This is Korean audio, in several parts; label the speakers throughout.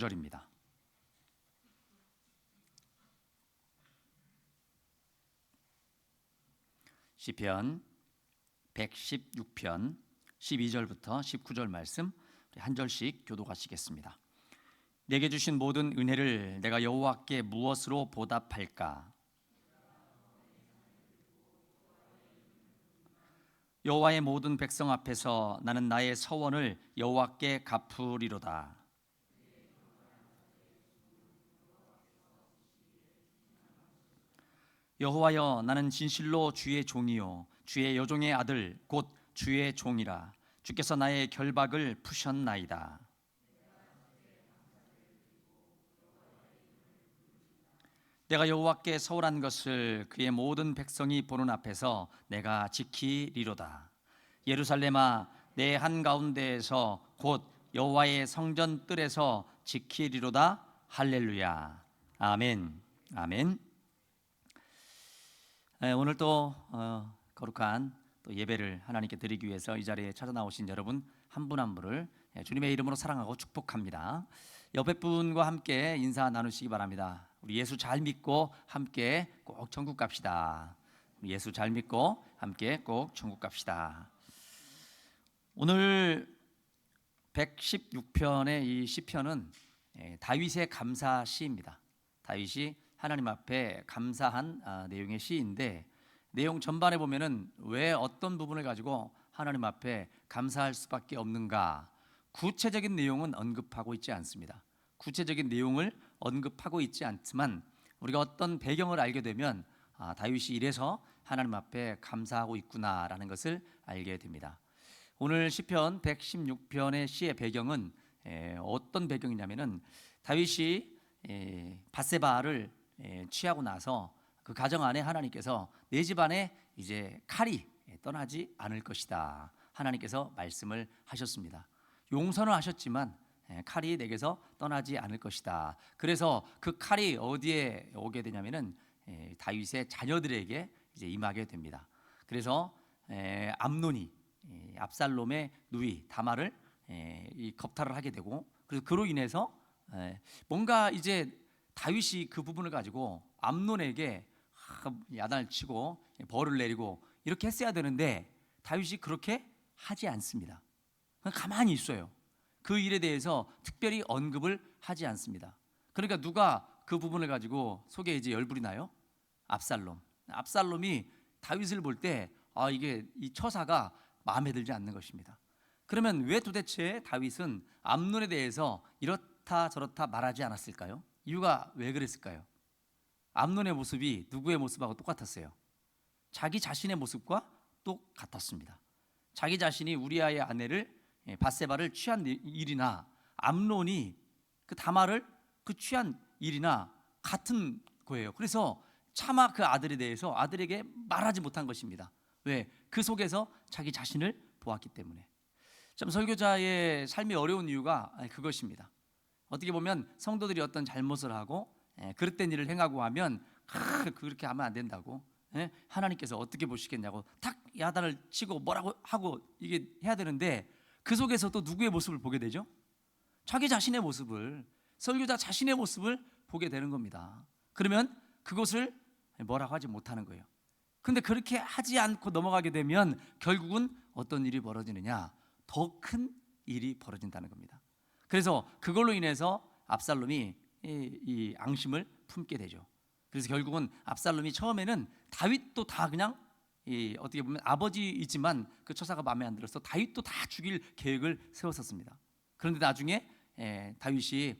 Speaker 1: 절입니다. 시편 116편 12절부터 19절 말씀 한 절씩 교독하시겠습니다. 내게 주신 모든 은혜를 내가 여호와께 무엇으로 보답할까? 여호와의 모든 백성 앞에서 나는 나의 서원을 여호와께 갚으리로다. 여호와여, 나는 진실로 주의 종이요 주의 여종의 아들 곧 주의 종이라. 주께서 나의 결박을 푸셨나이다. 내가 여호와께 서원한 것을 그의 모든 백성이 보는 앞에서 내가 지키리로다. 예루살렘아, 내 한가운데에서 곧 여호와의 성전 뜰에서 지키리로다. 할렐루야. 아멘. 아멘. 오늘 또 거룩한 또 예배를 하나님께 드리기 위해서 이 자리에 찾아 나오신 여러분 한 분 한 분을 주님의 이름으로 사랑하고 축복합니다. 옆에 분과 함께 인사 나누시기 바랍니다. 우리 예수 잘 믿고 함께 꼭 천국 갑시다. 우리 예수 잘 믿고 함께 꼭 천국 갑시다. 오늘 116편의 이 시편은 다윗의 감사 시입니다. 다윗이 하나님 앞에 감사한 내용의 시인데, 내용 전반에 보면은 왜 어떤 부분을 가지고 하나님 앞에 감사할 수밖에 없는가, 구체적인 내용은 언급하고 있지 않습니다. 구체적인 내용을 언급하고 있지 않지만 우리가 어떤 배경을 알게 되면 다윗이 이래서 하나님 앞에 감사하고 있구나라는 것을 알게 됩니다. 오늘 시편 116편의 시의 배경은 어떤 배경이냐면은 다윗이 밧세바를 취하고 나서 그 가정 안에 하나님께서 내 집안에 이제 칼이 떠나지 않을 것이다, 하나님께서 말씀을 하셨습니다. 용서는 하셨지만 칼이 내게서 떠나지 않을 것이다. 그래서 그 칼이 어디에 오게 되냐면은 다윗의 자녀들에게 이제 임하게 됩니다. 그래서 암논이 압살롬의 누이 다말을 이 겁탈을 하게 되고, 그래서 그로 인해서 뭔가 이제 다윗이 그 부분을 가지고 암논에게 야단을 치고 벌을 내리고 이렇게 했어야 되는데 다윗이 그렇게 하지 않습니다. 그냥 가만히 있어요. 그 일에 대해서 특별히 언급을 하지 않습니다. 그러니까 누가 그 부분을 가지고 속에 이제 열불이 나요? 압살롬이 다윗을 볼 때 이게 이 처사가 마음에 들지 않는 것입니다. 그러면 왜 도대체 다윗은 암논에 대해서 이렇다 저렇다 말하지 않았을까요? 이유가 왜 그랬을까요? 암논의 모습이 누구의 모습하고 똑같았어요? 자기 자신의 모습과 똑같았습니다. 자기 자신이 우리아의 아내를 밧세바를 취한 일이나 암논이 그 다말을 그 취한 일이나 같은 거예요. 그래서 차마 그 아들에 대해서 아들에게 말하지 못한 것입니다. 왜? 그 속에서 자기 자신을 보았기 때문에. 참 설교자의 삶이 어려운 이유가 그것입니다. 어떻게 보면 성도들이 어떤 잘못을 하고 그릇된 일을 행하고 하면 그렇게 하면 안 된다고, 하나님께서 어떻게 보시겠냐고 탁 야단을 치고 뭐라고 하고 이게 해야 되는데, 그 속에서 또 누구의 모습을 보게 되죠? 자기 자신의 모습을, 설교자 자신의 모습을 보게 되는 겁니다. 그러면 그것을 뭐라고 하지 못하는 거예요. 근데 그렇게 하지 않고 넘어가게 되면 결국은 어떤 일이 벌어지느냐, 더 큰 일이 벌어진다는 겁니다. 그래서 그걸로 인해서 압살롬이 이 앙심을 품게 되죠. 그래서 결국은 압살롬이 처음에는 다윗도 다 그냥 어떻게 보면 아버지이지만 그 처사가 마음에 안 들어서 다윗도 다 죽일 계획을 세웠었습니다. 그런데 나중에 다윗이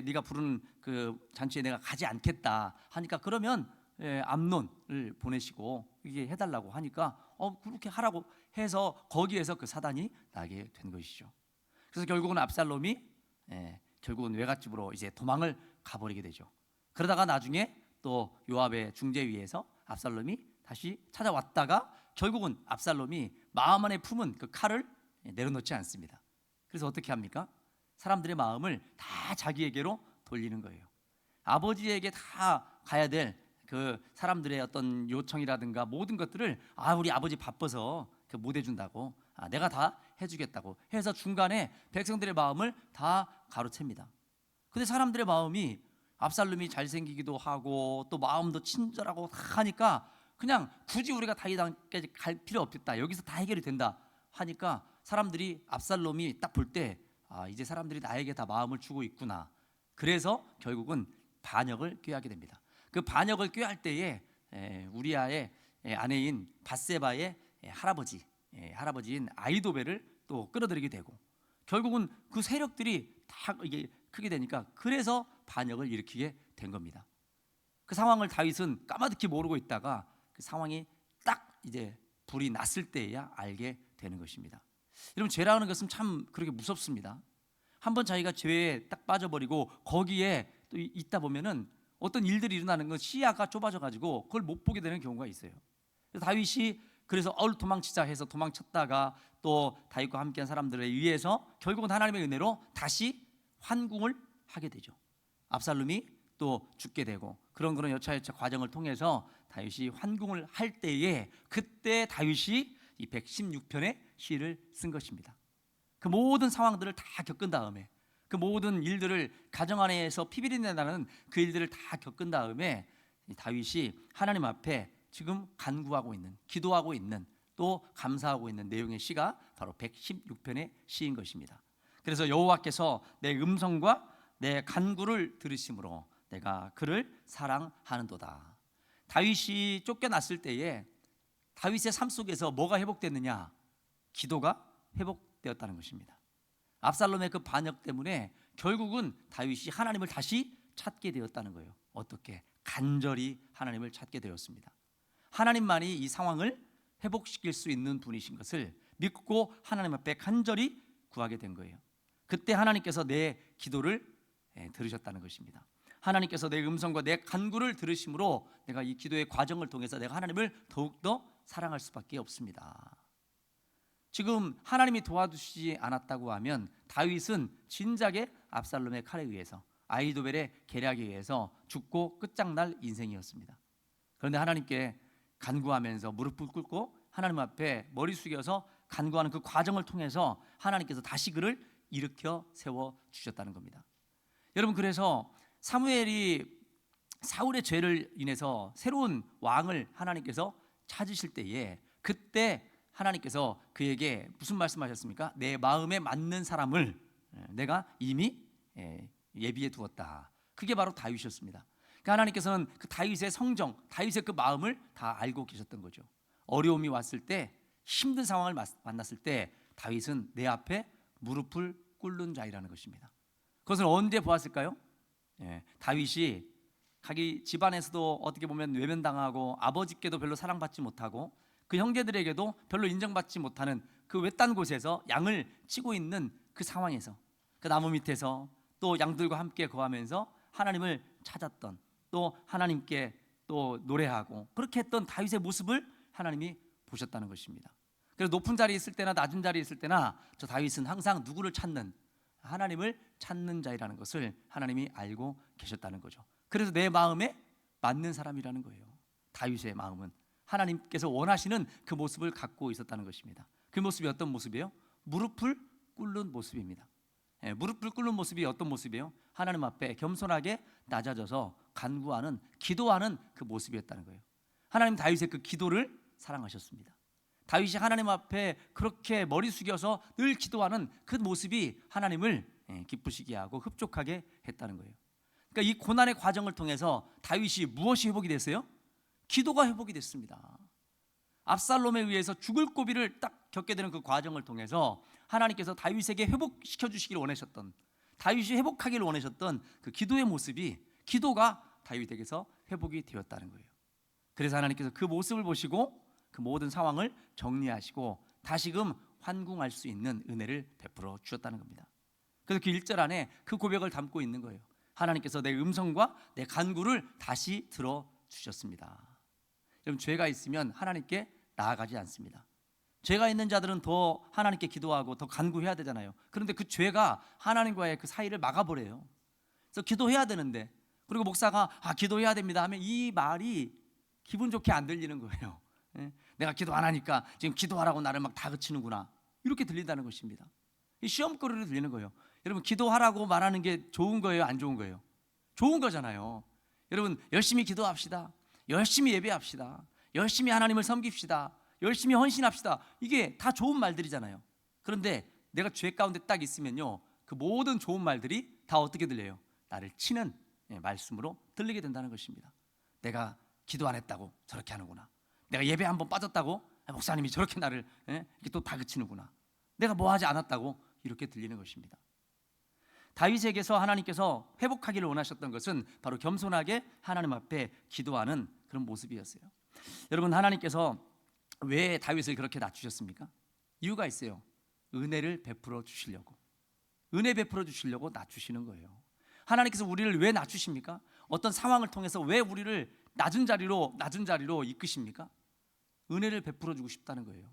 Speaker 1: 네가 부르는 그 잔치에 내가 가지 않겠다 하니까, 그러면 암논을 보내시고 이게 해달라고 하니까 그렇게 하라고 해서 거기에서 그 사단이 나게 된 것이죠. 그래서 결국은 압살롬이 결국은 외갓집으로 이제 도망을 가버리게 되죠. 그러다가 나중에 또 요압의 중재위에서 압살롬이 다시 찾아왔다가 결국은 압살롬이 마음 안에 품은 그 칼을 내려놓지 않습니다. 그래서 어떻게 합니까? 사람들의 마음을 다 자기에게로 돌리는 거예요. 아버지에게 다 가야 될 그 사람들의 어떤 요청이라든가 모든 것들을 우리 아버지 바빠서 못 해준다고, 내가 다 해주겠다고 해서 중간에 백성들의 마음을 다 가로챕니다. 근데 사람들의 마음이 압살롬이 잘생기기도 하고 또 마음도 친절하고 다 하니까 그냥 굳이 우리가 다윗에게 갈 필요 없겠다, 여기서 다 해결이 된다 하니까 사람들이 압살롬이 딱 볼 때 이제 사람들이 나에게 다 마음을 주고 있구나. 그래서 결국은 반역을 꾀하게 됩니다. 그 반역을 꾀할 때에 우리아의 아내인 밧세바의 할아버지인 아히도벨을 또 끌어들이게 되고, 결국은 그 세력들이 다 이게 크게 되니까 그래서 반역을 일으키게 된 겁니다. 그 상황을 다윗은 까마득히 모르고 있다가 그 상황이 딱 이제 불이 났을 때야 알게 되는 것입니다. 여러분, 죄라는 것은 참 그렇게 무섭습니다. 한번 자기가 죄에 딱 빠져버리고 거기에 또 있다 보면은 어떤 일들이 일어나는 건 시야가 좁아져 가지고 그걸 못 보게 되는 경우가 있어요. 그래서 다윗이 그래서 도망치자 해서 도망쳤다가 또 다윗과 함께한 사람들에 의해서 결국은 하나님의 은혜로 다시 환궁을 하게 되죠. 압살롬이 또 죽게 되고 그런 여차여차 과정을 통해서 다윗이 환궁을 할 때에 그때 다윗이 이 116편의 시를 쓴 것입니다. 그 모든 상황들을 다 겪은 다음에, 그 모든 일들을 가정 안에서 피비린내 나는 그 일들을 다 겪은 다음에 다윗이 하나님 앞에 지금 간구하고 있는, 기도하고 있는, 또 감사하고 있는 내용의 시가 바로 116편의 시인 것입니다. 그래서 여호와께서 내 음성과 내 간구를 들으심으로 내가 그를 사랑하는도다. 다윗이 쫓겨났을 때에 다윗의 삶 속에서 뭐가 회복됐느냐? 기도가 회복되었다는 것입니다. 압살롬의 그 반역 때문에 결국은 다윗이 하나님을 다시 찾게 되었다는 거예요. 어떻게? 간절히 하나님을 찾게 되었습니다. 하나님만이 이 상황을 회복시킬 수 있는 분이신 것을 믿고 하나님 앞에 간절히 구하게 된 거예요. 그때 하나님께서 내 기도를 들으셨다는 것입니다. 하나님께서 내 음성과 내 간구를 들으심으로 내가 이 기도의 과정을 통해서 내가 하나님을 더욱더 사랑할 수밖에 없습니다. 지금 하나님이 도와주시지 않았다고 하면 다윗은 진작에 압살롬의 칼에 의해서, 아히도벨의 계략에 의해서 죽고 끝장날 인생이었습니다. 그런데 하나님께 간구하면서 무릎을 꿇고 하나님 앞에 머리 숙여서 간구하는 그 과정을 통해서 하나님께서 다시 그를 일으켜 세워 주셨다는 겁니다. 여러분, 그래서 사무엘이 사울의 죄를 인해서 새로운 왕을 하나님께서 찾으실 때에 그때 하나님께서 그에게 무슨 말씀하셨습니까? 내 마음에 맞는 사람을 내가 이미 예비해 두었다. 그게 바로 다윗이었습니다. 그러니까 하나님께서는 그 다윗의 성정, 다윗의 그 마음을 다 알고 계셨던 거죠. 어려움이 왔을 때, 힘든 상황을 만났을 때 다윗은 내 앞에 무릎을 꿇는 자이라는 것입니다. 그것을 언제 보았을까요? 다윗이 자기 집안에서도 어떻게 보면 외면당하고 아버지께도 별로 사랑받지 못하고 그 형제들에게도 별로 인정받지 못하는 그 외딴 곳에서 양을 치고 있는 그 상황에서, 그 나무 밑에서 또 양들과 함께 거하면서 하나님을 찾았던, 또 하나님께 또 노래하고 그렇게 했던 다윗의 모습을 하나님이 보셨다는 것입니다. 그래서 높은 자리에 있을 때나 낮은 자리에 있을 때나 저 다윗은 항상 누구를 찾는, 하나님을 찾는 자이라는 것을 하나님이 알고 계셨다는 거죠. 그래서 내 마음에 맞는 사람이라는 거예요. 다윗의 마음은 하나님께서 원하시는 그 모습을 갖고 있었다는 것입니다. 그 모습이 어떤 모습이에요? 무릎을 꿇는 모습입니다. 무릎을 꿇는 모습이 어떤 모습이에요? 하나님 앞에 겸손하게 낮아져서 간구하는, 기도하는 그 모습이었다는 거예요. 하나님 다윗의 그 기도를 사랑하셨습니다. 다윗이 하나님 앞에 그렇게 머리 숙여서 늘 기도하는 그 모습이 하나님을 기쁘시게 하고 흡족하게 했다는 거예요. 그러니까 이 고난의 과정을 통해서 다윗이 무엇이 회복이 됐어요? 기도가 회복이 됐습니다. 압살롬에 의해서 죽을 고비를 딱 겪게 되는 그 과정을 통해서 하나님께서 다윗에게 회복시켜 주시기를 원하셨던, 다윗이 회복하기를 원하셨던 그 기도의 모습이, 기도가 다윗에게서 회복이 되었다는 거예요. 그래서 하나님께서 그 모습을 보시고 그 모든 상황을 정리하시고 다시금 환궁할 수 있는 은혜를 베풀어 주셨다는 겁니다. 그래서 그 1절 안에 그 고백을 담고 있는 거예요. 하나님께서 내 음성과 내 간구를 다시 들어주셨습니다. 여러분, 죄가 있으면 하나님께 나아가지 않습니다. 죄가 있는 자들은 더 하나님께 기도하고 더 간구해야 되잖아요. 그런데 그 죄가 하나님과의 그 사이를 막아버려요. 그래서 기도해야 되는데, 그리고 목사가 기도해야 됩니다 하면 이 말이 기분 좋게 안 들리는 거예요. 내가 기도 안 하니까 지금 기도하라고 나를 막 다그치는구나. 이렇게 들린다는 것입니다. 이 시험거리로 들리는 거예요. 여러분, 기도하라고 말하는 게 좋은 거예요, 안 좋은 거예요? 좋은 거잖아요. 여러분, 열심히 기도합시다. 열심히 예배합시다. 열심히 하나님을 섬깁시다. 열심히 헌신합시다. 이게 다 좋은 말들이잖아요. 그런데 내가 죄 가운데 딱 있으면요, 그 모든 좋은 말들이 다 어떻게 들려요? 나를 치는 말씀으로 들리게 된다는 것입니다. 내가 기도 안 했다고 저렇게 하는구나. 내가 예배 한번 빠졌다고 목사님이 저렇게 나를 이렇게 또 다그치는구나. 내가 뭐 하지 않았다고 이렇게 들리는 것입니다. 다윗에게서 하나님께서 회복하기를 원하셨던 것은 바로 겸손하게 하나님 앞에 기도하는 그런 모습이었어요. 여러분, 하나님께서 왜 다윗을 그렇게 낮추셨습니까? 이유가 있어요. 은혜를 베풀어 주시려고. 은혜 베풀어 주시려고 낮추시는 거예요. 하나님께서 우리를 왜 낮추십니까? 어떤 상황을 통해서 왜 우리를 낮은 자리로 이끄십니까? 은혜를 베풀어 주고 싶다는 거예요.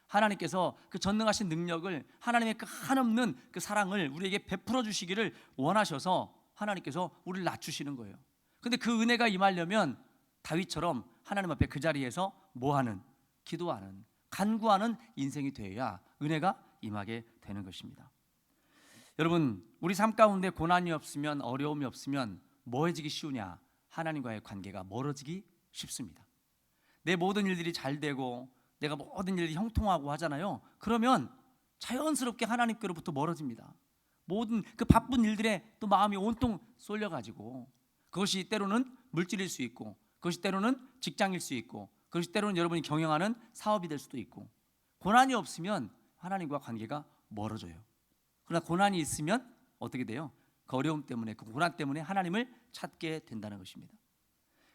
Speaker 1: 하나님께서 그 전능하신 능력을, 하나님의 그 한없는 그 사랑을 우리에게 베풀어 주시기를 원하셔서 하나님께서 우리를 낮추시는 거예요. 근데 그 은혜가 임하려면 다윗처럼 하나님 앞에 그 자리에서 뭐하는, 기도하는, 간구하는 인생이 되어야 은혜가 임하게 되는 것입니다. 여러분, 우리 삶 가운데 고난이 없으면, 어려움이 없으면 뭐해지기 쉬우냐? 하나님과의 관계가 멀어지기 쉽습니다. 내 모든 일들이 잘 되고 내가 모든 일이 형통하고 하잖아요. 그러면 자연스럽게 하나님께로부터 멀어집니다. 모든 그 바쁜 일들에 또 마음이 온통 쏠려가지고, 그것이 때로는 물질일 수 있고, 그것이 때로는 직장일 수 있고, 그것이 때로는 여러분이 경영하는 사업이 될 수도 있고, 고난이 없으면 하나님과 관계가 멀어져요. 그러나 고난이 있으면 어떻게 돼요? 그 어려움 때문에, 그 고난 때문에 하나님을 찾게 된다는 것입니다.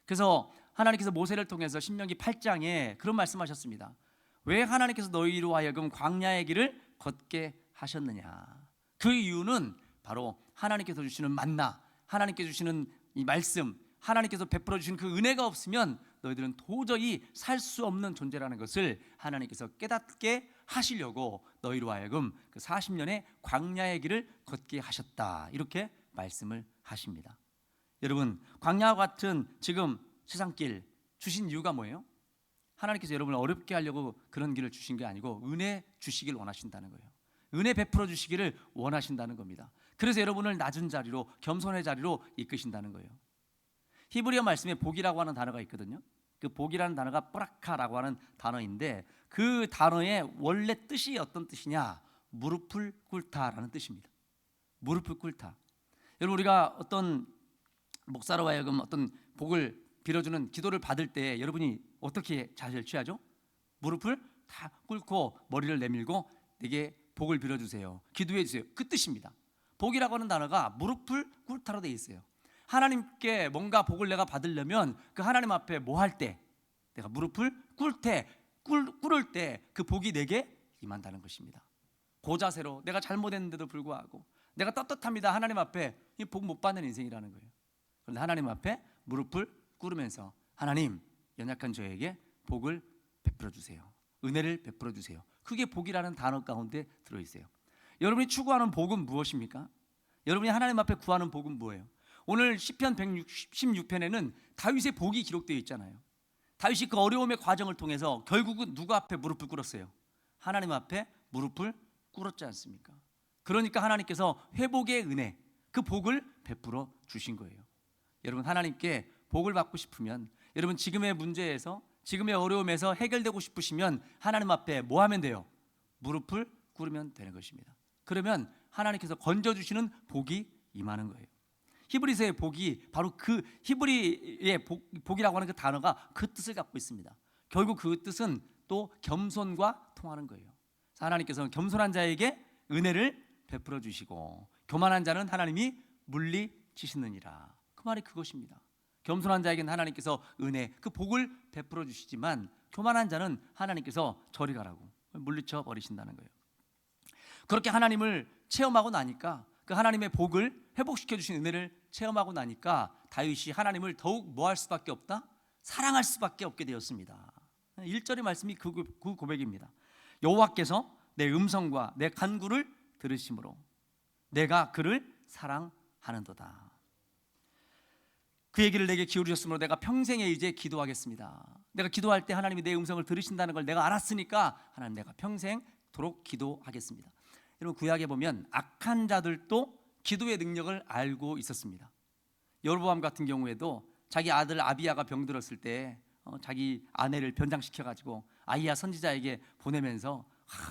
Speaker 1: 그래서 하나님께서 모세를 통해서 신명기 8장에 그런 말씀하셨습니다. 왜 하나님께서 너희로 하여금 광야의 길을 걷게 하셨느냐? 그 이유는 바로 하나님께서 주시는 만나, 하나님께서 주시는 이 말씀, 하나님께서 베풀어 주신 그 은혜가 없으면 너희들은 도저히 살 수 없는 존재라는 것을 하나님께서 깨닫게 하시려고 너희로 하여금 그 40년의 광야의 길을 걷게 하셨다, 이렇게 말씀을 하십니다. 여러분, 광야와 같은 지금 세상길 주신 이유가 뭐예요? 하나님께서 여러분을 어렵게 하려고 그런 길을 주신 게 아니고 은혜 주시길 원하신다는 거예요. 은혜 베풀어 주시기를 원하신다는 겁니다. 그래서 여러분을 낮은 자리로, 겸손의 자리로 이끄신다는 거예요. 히브리어 말씀에 복이라고 하는 단어가 있거든요. 그 복이라는 단어가 뿌라카라고 하는 단어인데, 그 단어의 원래 뜻이 어떤 뜻이냐? 무릎을 꿇다라는 뜻입니다. 무릎을 꿇다. 여러분, 우리가 어떤 목사로 하여금 어떤 복을 빌어주는 기도를 받을 때 여러분이 어떻게 자세를 취하죠? 무릎을 다 꿇고 머리를 내밀고 내게 복을 빌어주세요, 기도해 주세요, 그 뜻입니다. 복이라고 하는 단어가 무릎을 꿇다로 되어 있어요. 하나님께 뭔가 복을 내가 받으려면 그 하나님 앞에 뭐 할 때, 내가 무릎을 꿇을 때 그 복이 내게 임한다는 것입니다. 그 자세로 내가 잘못했는데도 불구하고 내가 떳떳합니다. 하나님 앞에 이 복 못 받는 인생이라는 거예요. 그런데 하나님 앞에 무릎을 꿇으면서 하나님, 연약한 저에게 복을 베풀어 주세요, 은혜를 베풀어 주세요. 그게 복이라는 단어 가운데 들어있어요. 여러분이 추구하는 복은 무엇입니까? 여러분이 하나님 앞에 구하는 복은 뭐예요? 오늘 시편 116편에는 다윗의 복이 기록되어 있잖아요. 다윗이 그 어려움의 과정을 통해서 결국은 누구 앞에 무릎을 꿇었어요? 하나님 앞에 무릎을 꿇었지 않습니까? 그러니까 하나님께서 회복의 은혜, 그 복을 베풀어 주신 거예요. 여러분, 하나님께 복을 받고 싶으면, 여러분 지금의 문제에서, 지금의 어려움에서 해결되고 싶으시면 하나님 앞에 뭐 하면 돼요? 무릎을 꿇으면 되는 것입니다. 그러면 하나님께서 건져주시는 복이 임하는 거예요. 히브리서의 복이 바로 그 히브리의 복이라고 하는 그 단어가 그 뜻을 갖고 있습니다. 결국 그 뜻은 또 겸손과 통하는 거예요. 하나님께서는 겸손한 자에게 은혜를 베풀어 주시고 교만한 자는 하나님이 물리치시느니라. 그 말이 그것입니다. 겸손한 자에게는 하나님께서 은혜, 그 복을 베풀어 주시지만 교만한 자는 하나님께서 저리 가라고 물리쳐 버리신다는 거예요. 그렇게 하나님을 체험하고 나니까, 그 하나님의 복을 회복시켜 주신 은혜를 체험하고 나니까 다윗이 하나님을 더욱 뭐 할 수밖에 없다? 사랑할 수밖에 없게 되었습니다. 1절의 말씀이 그 고백입니다. 여호와께서 내 음성과 내 간구를 들으심으로 내가 그를 사랑하는도다. 그 얘기를 내게 기울이셨으므로 내가 평생에 이제 기도하겠습니다. 내가 기도할 때 하나님이 내 음성을 들으신다는 걸 내가 알았으니까 하나님, 내가 평생 않도록 기도하겠습니다. 여러분, 구약에 보면 악한 자들도 기도의 능력을 알고 있었습니다. 여로보암 같은 경우에도 자기 아들 아비야가 병들었을 때 자기 아내를 변장시켜 가지고 아히야 선지자에게 보내면서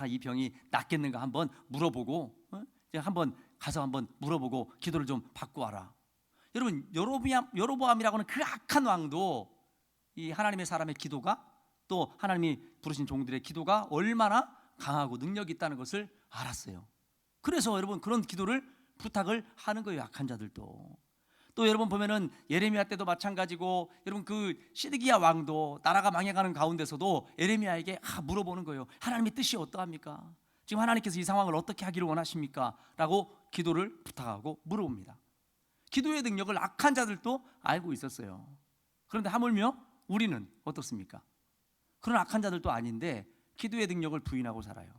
Speaker 1: 이 병이 낫겠는가 한번 물어보고 한번 가서 한번 물어보고 기도를 좀 받고 와라. 여러분, 여로보암이라고 하는 그 악한 왕도 이 하나님의 사람의 기도가, 또 하나님이 부르신 종들의 기도가 얼마나 강하고 능력이 있다는 것을 알았어요. 그래서 여러분, 그런 기도를 부탁을 하는 거예요. 악한 자들도. 또 여러분 보면은 예레미야 때도 마찬가지고, 여러분 그 시드기야 왕도 나라가 망해가는 가운데서도 예레미야에게 물어보는 거예요. 하나님의 뜻이 어떠합니까? 지금 하나님께서 이 상황을 어떻게 하기를 원하십니까? 라고 기도를 부탁하고 물어봅니다. 기도의 능력을 악한 자들도 알고 있었어요. 그런데 하물며 우리는 어떻습니까? 그런 악한 자들도 아닌데 기도의 능력을 부인하고 살아요.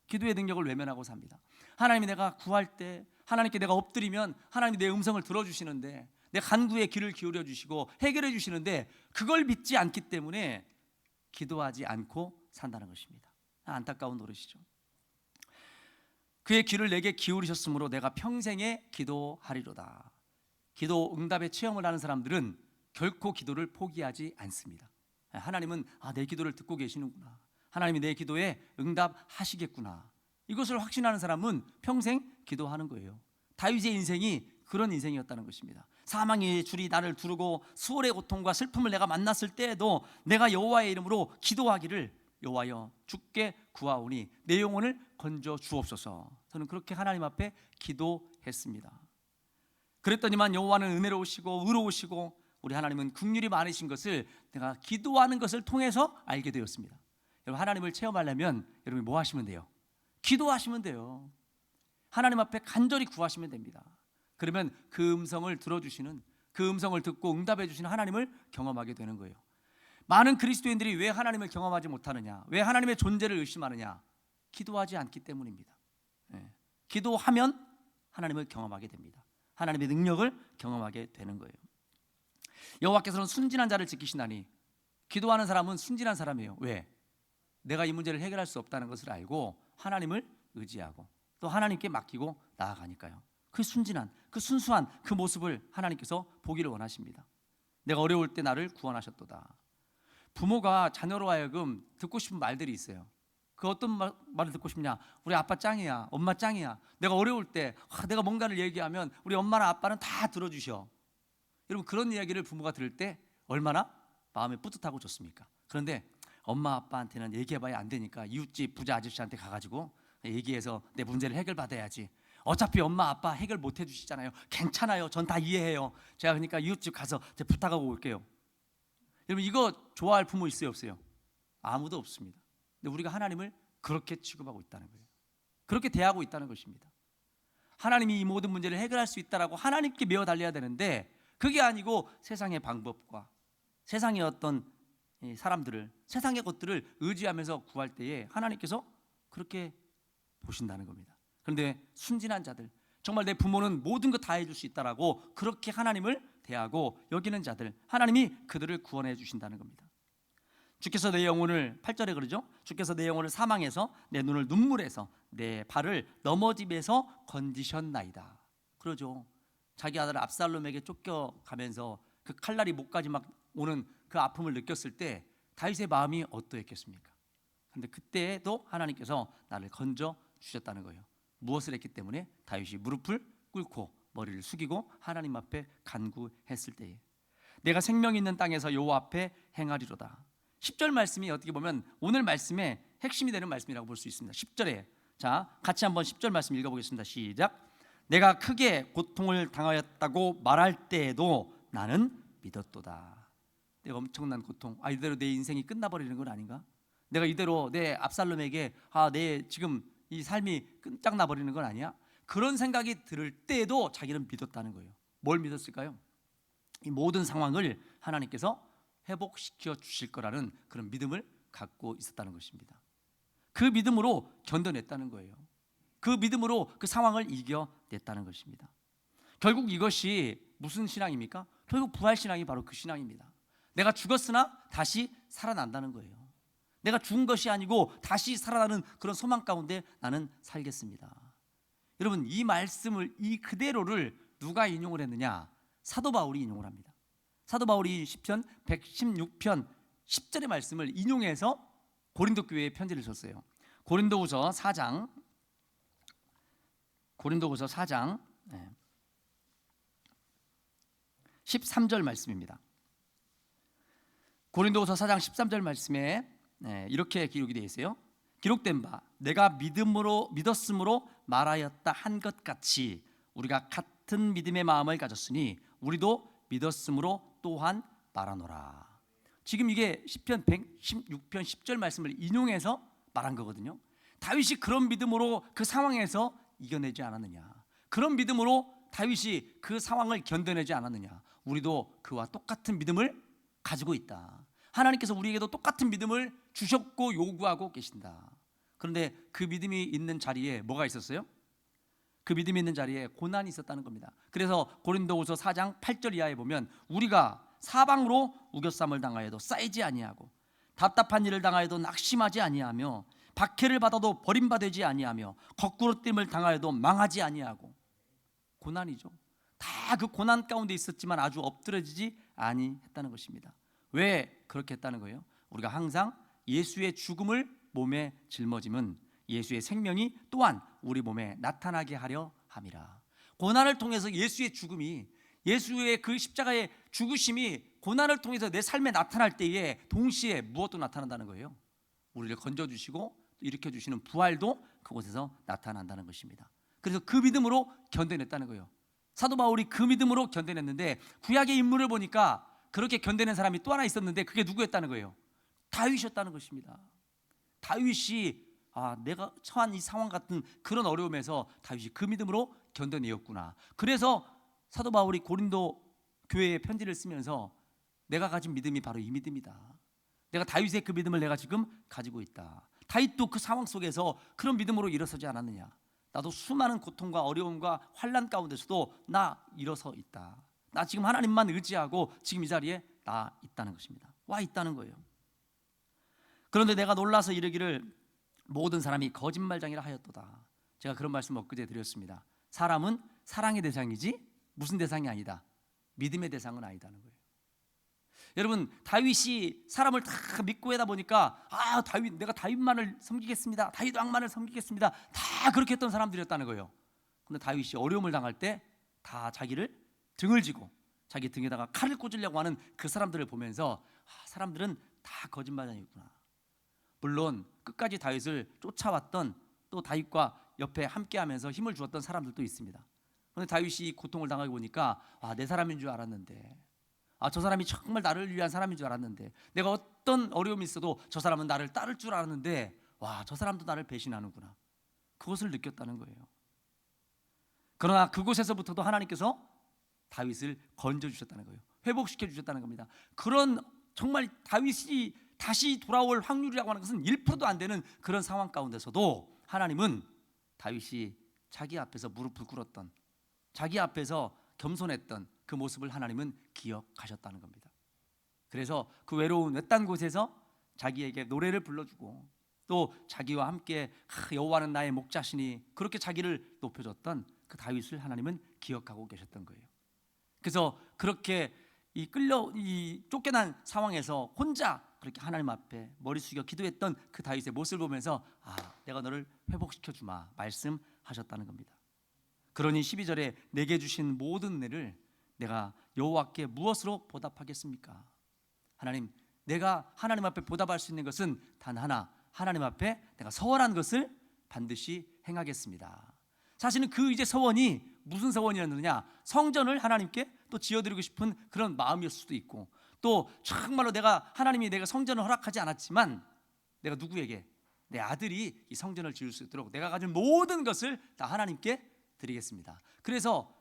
Speaker 1: 기도의 능력을 외면하고 삽니다. 하나님이 내가 구할 때, 하나님께 내가 엎드리면 하나님이 내 음성을 들어주시는데, 내 간구에 귀를 기울여 주시고 해결해 주시는데, 그걸 믿지 않기 때문에 기도하지 않고 산다는 것입니다. 안타까운 노릇이죠. 그의 귀를 내게 기울이셨으므로 내가 평생에 기도하리로다. 기도 응답의 체험을 하는 사람들은 결코 기도를 포기하지 않습니다. 하나님은 내 기도를 듣고 계시는구나, 하나님이 내 기도에 응답하시겠구나, 이것을 확신하는 사람은 평생 기도하는 거예요. 다윗의 인생이 그런 인생이었다는 것입니다. 사망의 줄이 나를 두르고 수월의 고통과 슬픔을 내가 만났을 때에도 내가 여호와의 이름으로 기도하기를, 여호와여 주께 구하오니 내 영혼을 건져 주옵소서. 저는 그렇게 하나님 앞에 기도했습니다. 그랬더니만 여호와는 은혜로우시고 의로우시고 우리 하나님은 긍휼이 많으신 것을 내가 기도하는 것을 통해서 알게 되었습니다. 여러분, 하나님을 체험하려면 여러분이 뭐 하시면 돼요? 기도하시면 돼요. 하나님 앞에 간절히 구하시면 됩니다. 그러면 그 음성을 들어주시는, 그 음성을 듣고 응답해 주시는 하나님을 경험하게 되는 거예요. 많은 그리스도인들이 왜 하나님을 경험하지 못하느냐, 왜 하나님의 존재를 의심하느냐? 기도하지 않기 때문입니다. 기도하면 하나님을 경험하게 됩니다. 하나님의 능력을 경험하게 되는 거예요. 여호와께서는 순진한 자를 지키시나니, 기도하는 사람은 순진한 사람이에요. 왜? 내가 이 문제를 해결할 수 없다는 것을 알고 하나님을 의지하고 또 하나님께 맡기고 나아가니까요. 그 순진한, 그 순수한 그 모습을 하나님께서 보기를 원하십니다. 내가 어려울 때 나를 구원하셨도다. 부모가 자녀로 하여금 듣고 싶은 말들이 있어요. 그 어떤 말을 듣고 싶냐? 우리 아빠 짱이야, 엄마 짱이야. 내가 어려울 때 내가 뭔가를 얘기하면 우리 엄마나 아빠는 다 들어주셔. 여러분, 그런 이야기를 부모가 들을 때 얼마나 마음이 뿌듯하고 좋습니까? 그런데 엄마 아빠한테는 얘기해봐야 안 되니까 이웃집 부자 아저씨한테 가가지고 얘기해서 내 문제를 해결받아야지. 어차피 엄마 아빠 해결 못 해주시잖아요. 괜찮아요, 전 다 이해해요. 제가 그러니까 이웃집 가서 부탁하고 올게요. 여러분, 이거 좋아할 부모 있어요, 없어요? 아무도 없습니다. 근데 우리가 하나님을 그렇게 취급하고 있다는 거예요. 그렇게 대하고 있다는 것입니다. 하나님이 이 모든 문제를 해결할 수 있다라고 하나님께 메어 달려야 되는데, 그게 아니고 세상의 방법과 세상의 어떤 사람들을, 세상의 것들을 의지하면서 구할 때에 하나님께서 그렇게 보신다는 겁니다. 그런데 순진한 자들, 정말 내 부모는 모든 것 다 해줄 수 있다라고 그렇게 하나님을 대하고 여기는 자들, 하나님이 그들을 구원해 주신다는 겁니다. 주께서 내 영혼을, 8절에 그러죠, 주께서 내 영혼을 사망에서 내 눈을 눈물에서 내 발을 넘어짐에서 건지셨나이다. 그러죠. 자기 아들 압살롬에게 쫓겨가면서 그 칼날이 목까지 막 오는 그 아픔을 느꼈을 때 다윗의 마음이 어떠했겠습니까? 그런데 그때도 하나님께서 나를 건져 주셨다는 거예요. 무엇을 했기 때문에? 다윗이 무릎을 꿇고 머리를 숙이고 하나님 앞에 간구했을 때에 내가 생명 있는 땅에서 여호와 앞에 행하리로다. 10절 말씀이 어떻게 보면 오늘 말씀의 핵심이 되는 말씀이라고 볼 수 있습니다. 10절에 자, 같이 한번 10절 말씀 읽어보겠습니다. 시작. 내가 크게 고통을 당하였다고 말할 때에도 나는 믿었도다. 내가 엄청난 고통, 이대로 내 인생이 끝나버리는 건 아닌가? 내가 이대로 내 압살롬에게 내 지금 이 삶이 끝장나버리는 건 아니야? 그런 생각이 들 때에도 자기는 믿었다는 거예요. 뭘 믿었을까요? 이 모든 상황을 하나님께서 회복시켜 주실 거라는 그런 믿음을 갖고 있었다는 것입니다. 그 믿음으로 견뎌냈다는 거예요. 그 믿음으로 그 상황을 이겨냈다는 것입니다. 결국 이것이 무슨 신앙입니까? 결국 부활신앙이 바로 그 신앙입니다. 내가 죽었으나 다시 살아난다는 거예요. 내가 죽은 것이 아니고 다시 살아나는 그런 소망 가운데 나는 살겠습니다. 여러분, 이 말씀을, 이 그대로를 누가 인용을 했느냐? 사도 바울이 인용을 합니다. 사도 바울이 시편 116편 10절의 말씀을 인용해서 고린도 교회에 편지를 썼어요. 고린도후서 4장 13절 말씀입니다. 고린도후서 4장 13절 말씀에 이렇게 기록이 되어 있어요. 기록된 바 내가 믿었으므로 말하였다 한 것 같이 우리가 같은 믿음의 마음을 가졌으니 우리도 믿었으므로 또한 말하노라. 지금 이게 시편 116편 10절 말씀을 인용해서 말한 거거든요. 다윗이 그런 믿음으로 그 상황에서 이겨내지 않았느냐? 그런 믿음으로 다윗이 그 상황을 견뎌내지 않았느냐? 우리도 그와 똑같은 믿음을 가지고 있다. 하나님께서 우리에게도 똑같은 믿음을 주셨고 요구하고 계신다. 그런데 그 믿음이 있는 자리에 뭐가 있었어요? 그 믿음이 있는 자리에 고난이 있었다는 겁니다. 그래서 고린도후서 4장 8절 이하에 보면 우리가 사방으로 우겨쌈을 당하여도 쌓이지 아니하고 답답한 일을 당하여도 낙심하지 아니하며 박해를 받아도 버림받지 아니하며 거꾸로 뜸을 당하여도 망하지 아니하고. 고난이죠. 다 그 고난 가운데 있었지만 아주 엎드러지지 아니했다는 것입니다. 왜 그렇게 했다는 거예요? 우리가 항상 예수의 죽음을 몸에 짊어짐은 예수의 생명이 또한 우리 몸에 나타나게 하려 함이라. 고난을 통해서 예수의 죽음이, 예수의 그 십자가의 죽으심이 고난을 통해서 내 삶에 나타날 때에 동시에 무엇도 나타난다는 거예요? 우리를 건져주시고 일으켜주시는 부활도 그곳에서 나타난다는 것입니다. 그래서 그 믿음으로 견뎌냈다는 거예요. 사도 바울이 그 믿음으로 견뎌냈는데 구약의 인물을 보니까 그렇게 견뎌낸 사람이 또 하나 있었는데 그게 누구였다는 거예요? 다윗이었다는 것입니다. 다윗이 내가 처한 이 상황 같은 그런 어려움에서 다윗이 그 믿음으로 견뎌내었구나. 그래서 사도 바울이 고린도 교회에 편지를 쓰면서 내가 가진 믿음이 바로 이 믿음이다. 내가 다윗의 그 믿음을 내가 지금 가지고 있다. 다윗도 그 상황 속에서 그런 믿음으로 일어서지 않았느냐? 나도 수많은 고통과 어려움과 환난 가운데서도 나 일어서 있다. 나 지금 하나님만 의지하고 지금 이 자리에 나 있다는 것입니다. 와 있다는 거예요. 그런데 내가 놀라서 이르기를 모든 사람이 거짓말장이라 하였도다. 제가 그런 말씀 엊그제 드렸습니다. 사람은 사랑의 대상이지 무슨 대상이 아니다. 믿음의 대상은 아니다는 거예요. 여러분, 다윗이 사람을 다 믿고 하다 보니까 내가 다윗만을 섬기겠습니다. 다윗 왕만을 섬기겠습니다. 다 그렇게 했던 사람들이었다는 거예요. 그런데 다윗이 어려움을 당할 때 다 자기를 등을 지고 자기 등에다가 칼을 꽂으려고 하는 그 사람들을 보면서 사람들은 다 거짓말장이구나. 물론 끝까지 다윗을 쫓아왔던, 또 다윗과 옆에 함께하면서 힘을 주었던 사람들도 있습니다. 그런데 다윗이 고통을 당하고 보니까 내 사람인 줄 알았는데, 저 사람이 정말 나를 위한 사람인 줄 알았는데, 내가 어떤 어려움이 있어도 저 사람은 나를 따를 줄 알았는데 저 사람도 나를 배신하는구나. 그것을 느꼈다는 거예요. 그러나 그곳에서부터도 하나님께서 다윗을 건져주셨다는 거예요. 회복시켜 주셨다는 겁니다. 그런 정말 다윗이 다시 돌아올 확률이라고 하는 것은 1%도 안 되는 그런 상황 가운데서도 하나님은 다윗이 자기 앞에서 무릎을 꿇었던, 자기 앞에서 겸손했던 그 모습을 하나님은 기억하셨다는 겁니다. 그래서 그 외로운 외딴 곳에서 자기에게 노래를 불러주고 또 자기와 함께 여호와는 나의 목자시니 그렇게 자기를 높여줬던 그 다윗을 하나님은 기억하고 계셨던 거예요. 그래서 그렇게 이 쫓겨난 상황에서 혼자 그렇게 하나님 앞에 머리 숙여 기도했던 그 다윗의 모습을 보면서 내가 너를 회복시켜 주마 말씀하셨다는 겁니다. 그러니 12절에 내게 주신 모든 은혜를 내가 여호와께 무엇으로 보답하겠습니까? 하나님, 내가 하나님 앞에 보답할 수 있는 것은 단 하나, 하나님 앞에 내가 서원한 것을 반드시 행하겠습니다. 사실은 그 이제 서원이 무슨 서원이었느냐? 성전을 하나님께 또 지어드리고 싶은 그런 마음이었을 수도 있고, 또 정말로 하나님이 내가 성전을 허락하지 않았지만 내가 누구에게, 내 아들이 이 성전을 지을 수 있도록 내가 가진 모든 것을 다 하나님께 드리겠습니다. 그래서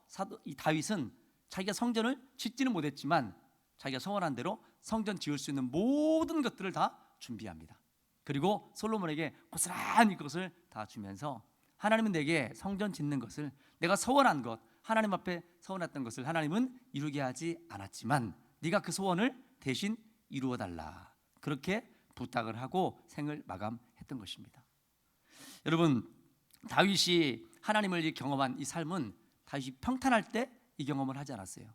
Speaker 1: 이 다윗은 자기가 성전을 짓지는 못했지만 자기가 서원한 대로 성전 지을 수 있는 모든 것들을 다 준비합니다. 그리고 솔로몬에게 고스란히 그것을 다 주면서 하나님은 내게 성전 짓는 것을, 내가 서원한 것, 하나님 앞에 서원했던 것을 하나님은 이루게 하지 않았지만 네가 그 소원을 대신 이루어 달라. 그렇게 부탁을 하고 생을 마감했던 것입니다. 여러분, 다윗이 하나님을 경험한 이 삶은 다윗이 평탄할 때 이 경험을 하지 않았어요.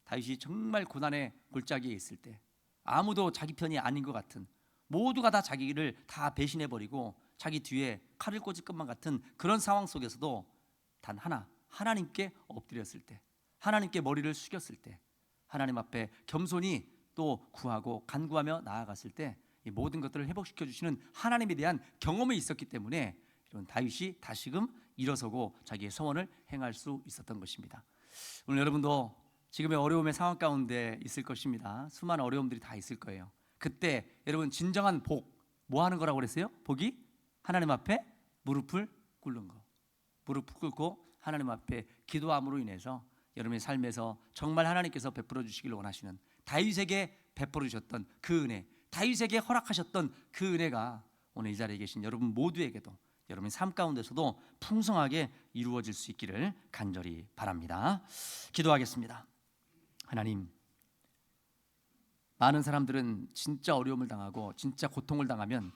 Speaker 1: 다윗이 정말 고난의 골짜기에 있을 때, 아무도 자기 편이 아닌 것 같은, 모두가 다 자기를 다 배신해버리고 자기 뒤에 칼을 꽂을 것만 같은 그런 상황 속에서도 단 하나, 하나님께 엎드렸을 때, 하나님께 머리를 숙였을 때, 하나님 앞에 겸손히 또 구하고 간구하며 나아갔을 때 이 모든 것들을 회복시켜 주시는 하나님에 대한 경험이 있었기 때문에 이런 다윗이 다시금 일어서고 자기의 소원을 행할 수 있었던 것입니다. 오늘 여러분도 지금의 어려움의 상황 가운데 있을 것입니다. 수많은 어려움들이 다 있을 거예요. 그때 여러분 진정한 복, 뭐 하는 거라고 그랬어요? 복이 하나님 앞에 무릎을 꿇는 거. 무릎 꿇고 하나님 앞에 기도함으로 인해서 여러분의 삶에서 정말 하나님께서 베풀어 주시기를 원하시는, 다윗에게 베풀어 주셨던 그 은혜, 다윗에게 허락하셨던 그 은혜가 오늘 이 자리에 계신 여러분 모두에게도, 여러분의 삶 가운데서도 풍성하게 이루어질 수 있기를 간절히 바랍니다. 기도하겠습니다. 하나님, 많은 사람들은 진짜 어려움을 당하고 진짜 고통을 당하면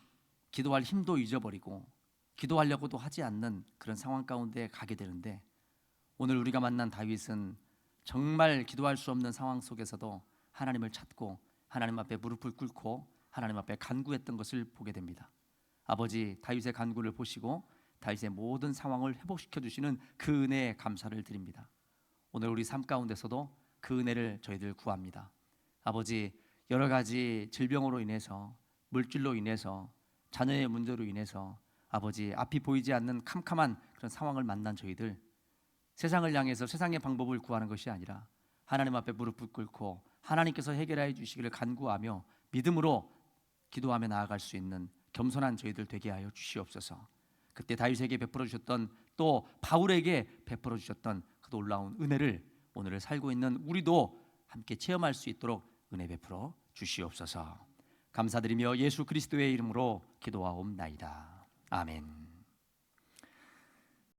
Speaker 1: 기도할 힘도 잊어버리고 기도하려고도 하지 않는 그런 상황 가운데 가게 되는데, 오늘 우리가 만난 다윗은 정말 기도할 수 없는 상황 속에서도 하나님을 찾고 하나님 앞에 무릎을 꿇고 하나님 앞에 간구했던 것을 보게 됩니다. 아버지, 다윗의 간구를 보시고 다윗의 모든 상황을 회복시켜 주시는 그 은혜에 감사를 드립니다. 오늘 우리 삶 가운데서도 그 은혜를 저희들 구합니다. 아버지, 여러 가지 질병으로 인해서, 물질로 인해서, 자녀의 문제로 인해서 아버지 앞이 보이지 않는 캄캄한 그런 상황을 만난 저희들, 세상을 향해서 세상의 방법을 구하는 것이 아니라 하나님 앞에 무릎을 꿇고 하나님께서 해결해 주시기를 간구하며 믿음으로 기도하며 나아갈 수 있는 겸손한 저희들 되게 하여 주시옵소서. 그때 다윗에게 베풀어 주셨던, 또 바울에게 베풀어 주셨던 그 놀라운 은혜를 오늘을 살고 있는 우리도 함께 체험할 수 있도록 은혜 베풀어 주시옵소서. 감사드리며 예수 그리스도의 이름으로 기도하옵나이다. 아멘.